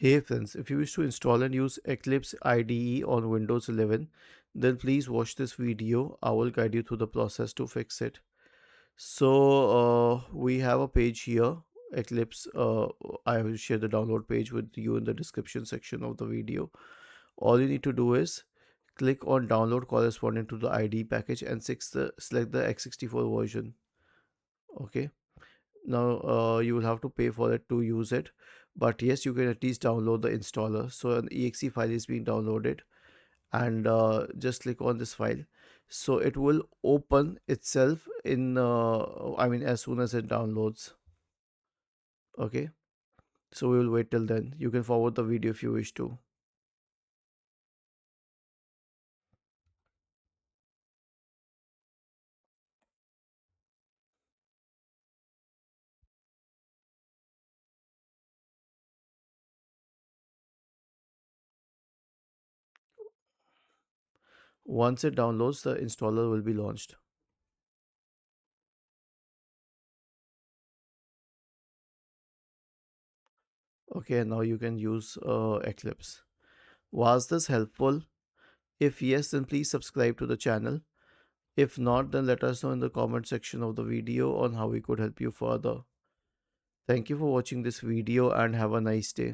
Hey friends, if you wish to install and use Eclipse IDE on Windows 11, then please watch this video. I will guide you through the process to fix it. So we have a page here, Eclipse. I will share the download page with you in the description section of the video. All you need to do is click on download corresponding to the IDE package and select the x64 version. Okay. Now you will have to pay for it to use it, but yes, you can at least download the installer. So an exe file is being downloaded, and just click on this file. So it will open itself in as soon as it downloads. Okay, so we will wait till then. You can forward the video if you wish to. Once it downloads, the installer will be launched. Okay, now you can use Eclipse. Was this helpful? If yes, then please subscribe to the channel. If not, then let us know in the comment section of the video on how we could help you further. Thank you for watching this video and have a nice day.